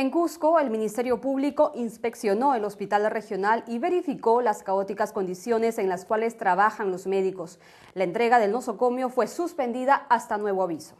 En Cusco, el Ministerio Público inspeccionó el hospital regional y verificó las caóticas condiciones en las cuales trabajan los médicos. La entrega del nosocomio fue suspendida hasta nuevo aviso.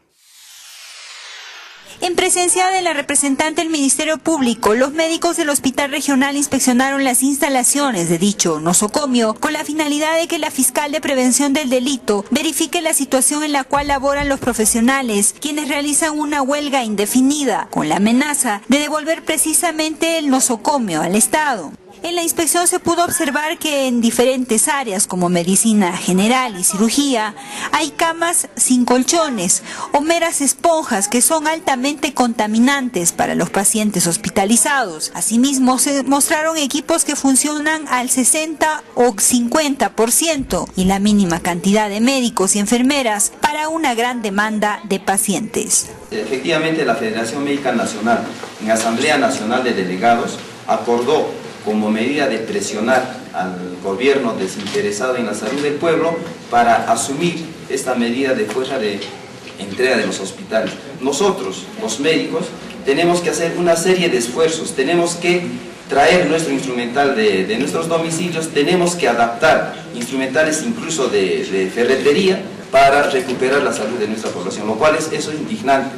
En presencia de la representante del Ministerio Público, los médicos del Hospital Regional inspeccionaron las instalaciones de dicho nosocomio con la finalidad de que la fiscal de prevención del delito verifique la situación en la cual laboran los profesionales, quienes realizan una huelga indefinida con la amenaza de devolver precisamente el nosocomio al Estado. En la inspección se pudo observar que en diferentes áreas como medicina general y cirugía hay camas sin colchones o meras esponjas que son altamente contaminantes para los pacientes hospitalizados. Asimismo, se mostraron equipos que funcionan al 60 o 50% y la mínima cantidad de médicos y enfermeras para una gran demanda de pacientes. Efectivamente, la Federación Médica Nacional, en Asamblea Nacional de Delegados, acordó como medida de presionar al gobierno desinteresado en la salud del pueblo para asumir esta medida de fuerza de entrega de los hospitales. Nosotros, los médicos, tenemos que hacer una serie de esfuerzos, tenemos que traer nuestro instrumental de nuestros domicilios, tenemos que adaptar instrumentales incluso de ferretería para recuperar la salud de nuestra población, lo cual eso es indignante.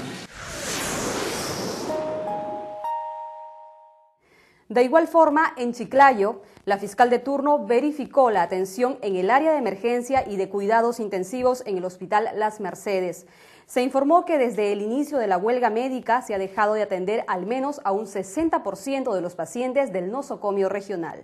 De igual forma, en Chiclayo, la fiscal de turno verificó la atención en el área de emergencia y de cuidados intensivos en el Hospital Las Mercedes. Se informó que desde el inicio de la huelga médica se ha dejado de atender al menos a un 60% de los pacientes del nosocomio regional.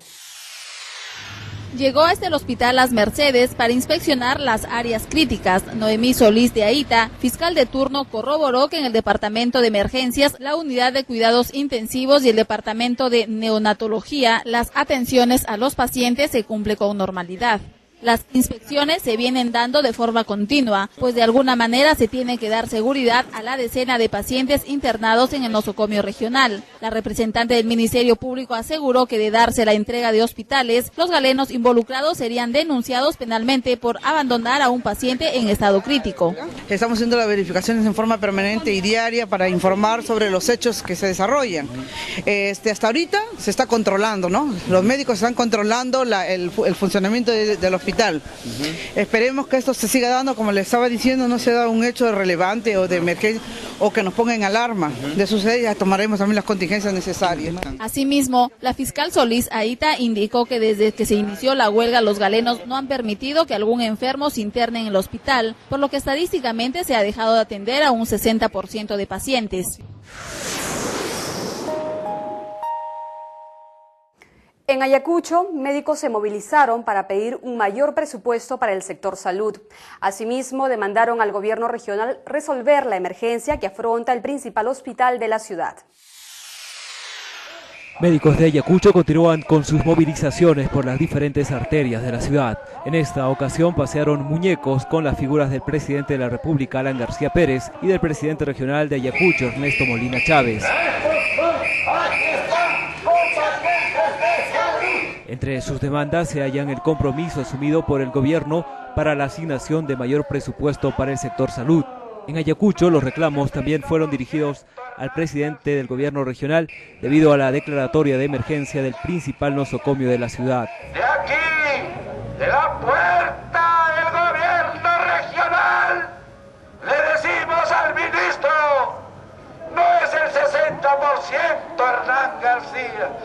Llegó hasta el Hospital Las Mercedes para inspeccionar las áreas críticas. Noemí Solís de Aita, fiscal de turno, corroboró que en el departamento de emergencias, la unidad de cuidados intensivos y el departamento de neonatología, las atenciones a los pacientes se cumple con normalidad. Las inspecciones se vienen dando de forma continua, pues de alguna manera se tiene que dar seguridad a la decena de pacientes internados en el nosocomio regional. La representante del Ministerio Público aseguró que de darse la entrega de hospitales, los galenos involucrados serían denunciados penalmente por abandonar a un paciente en estado crítico. Estamos haciendo las verificaciones en forma permanente y diaria para informar sobre los hechos que se desarrollan. Hasta ahorita se está controlando, ¿no? Los médicos están controlando el funcionamiento del hospital. Esperemos que esto se siga dando, como les estaba diciendo, no se da un hecho relevante o de emergencia o que nos ponga en alarma. De suceder, ya tomaremos también las contingencias necesarias. Asimismo, la fiscal Solís Aita indicó que desde que se inició la huelga, los galenos no han permitido que algún enfermo se interne en el hospital, por lo que estadísticamente se ha dejado de atender a un 60% de pacientes. En Ayacucho, médicos se movilizaron para pedir un mayor presupuesto para el sector salud. Asimismo, demandaron al gobierno regional resolver la emergencia que afronta el principal hospital de la ciudad. Médicos de Ayacucho continúan con sus movilizaciones por las diferentes arterias de la ciudad. En esta ocasión pasearon muñecos con las figuras del presidente de la República, Alan García Pérez, y del presidente regional de Ayacucho, Ernesto Molina Chávez. Entre sus demandas se hallan el compromiso asumido por el gobierno para la asignación de mayor presupuesto para el sector salud. En Ayacucho, los reclamos también fueron dirigidos al presidente del gobierno regional debido a la declaratoria de emergencia del principal nosocomio de la ciudad. De aquí, de la puerta del gobierno regional, le decimos al ministro, no es el 60% Hernán García.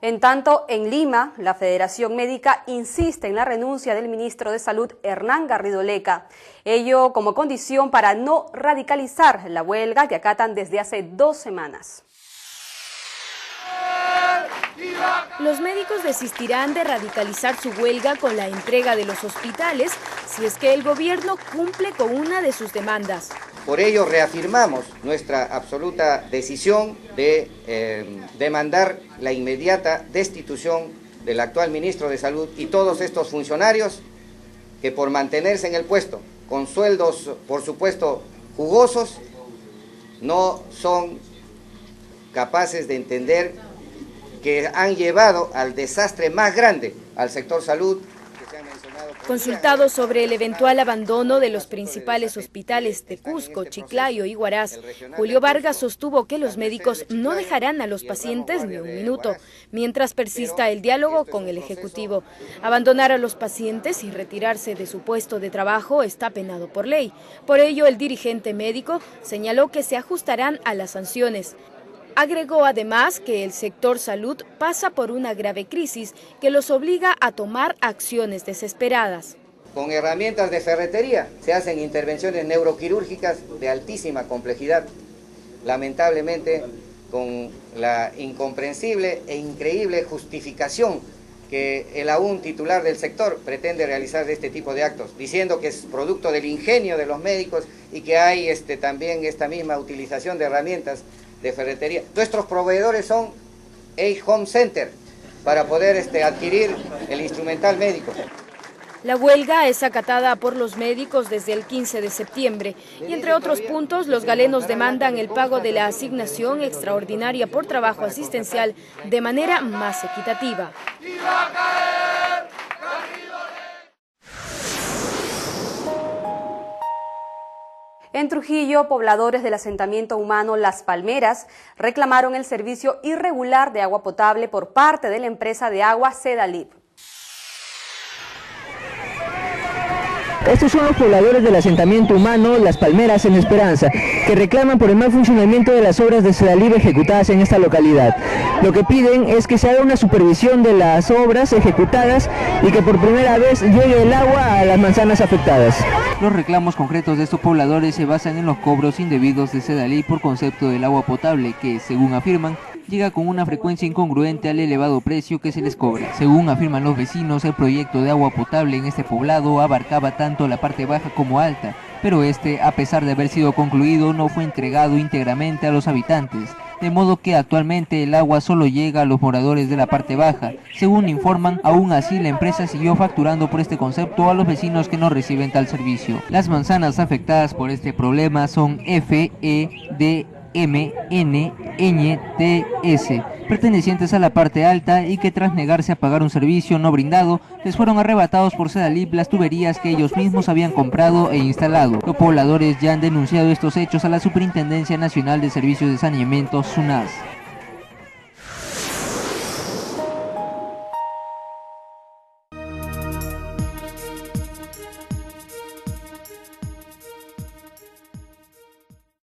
En tanto, en Lima, la Federación Médica insiste en la renuncia del ministro de Salud, Hernán Garrido Leca. Ello como condición para no radicalizar la huelga que acatan desde hace 2 semanas. Los médicos desistirán de radicalizar su huelga con la entrega de los hospitales si es que el gobierno cumple con una de sus demandas. Por ello reafirmamos nuestra absoluta decisión de demandar la inmediata destitución del actual ministro de Salud y todos estos funcionarios que por mantenerse en el puesto, con sueldos por supuesto jugosos, no son capaces de entender que han llevado al desastre más grande al sector salud que se ha mencionado. Consultado sobre el eventual abandono de los principales hospitales de Cusco, Chiclayo y Huaraz, Julio Vargas sostuvo que los médicos no dejarán a los pacientes ni un minuto, mientras persista el diálogo con el Ejecutivo. Abandonar a los pacientes y retirarse de su puesto de trabajo está penado por ley. Por ello, el dirigente médico señaló que se ajustarán a las sanciones. Agregó además que el sector salud pasa por una grave crisis que los obliga a tomar acciones desesperadas. Con herramientas de ferretería se hacen intervenciones neuroquirúrgicas de altísima complejidad. Lamentablemente, con la incomprensible e increíble justificación que el aún titular del sector pretende realizar de este tipo de actos, diciendo que es producto del ingenio de los médicos y que hay también esta misma utilización de herramientas de ferretería. Nuestros proveedores son Age Home Center para poder adquirir el instrumental médico. La huelga es acatada por los médicos desde el 15 de septiembre y entre otros puntos los galenos demandan el pago de la asignación extraordinaria por trabajo asistencial de manera más equitativa. En Trujillo, pobladores del asentamiento humano Las Palmeras reclamaron el servicio irregular de agua potable por parte de la empresa de agua Sedalip. Estos son los pobladores del asentamiento humano Las Palmeras en Esperanza, que reclaman por el mal funcionamiento de las obras de Sedalip ejecutadas en esta localidad. Lo que piden es que se haga una supervisión de las obras ejecutadas y que por primera vez llegue el agua a las manzanas afectadas. Los reclamos concretos de estos pobladores se basan en los cobros indebidos de Sedalip por concepto del agua potable, que, según afirman, llega con una frecuencia incongruente al elevado precio que se les cobra. Según afirman los vecinos, el proyecto de agua potable en este poblado abarcaba tanto la parte baja como alta, pero a pesar de haber sido concluido, no fue entregado íntegramente a los habitantes, de modo que actualmente el agua solo llega a los moradores de la parte baja. Según informan, aún así la empresa siguió facturando por este concepto a los vecinos que no reciben tal servicio. Las manzanas afectadas por este problema son F, E, D, M, N, Ñ, T, S, pertenecientes a la parte alta y que tras negarse a pagar un servicio no brindado, les fueron arrebatados por Sedalip las tuberías que ellos mismos habían comprado e instalado. Los pobladores ya han denunciado estos hechos a la Superintendencia Nacional de Servicios de Saneamiento, SUNAS.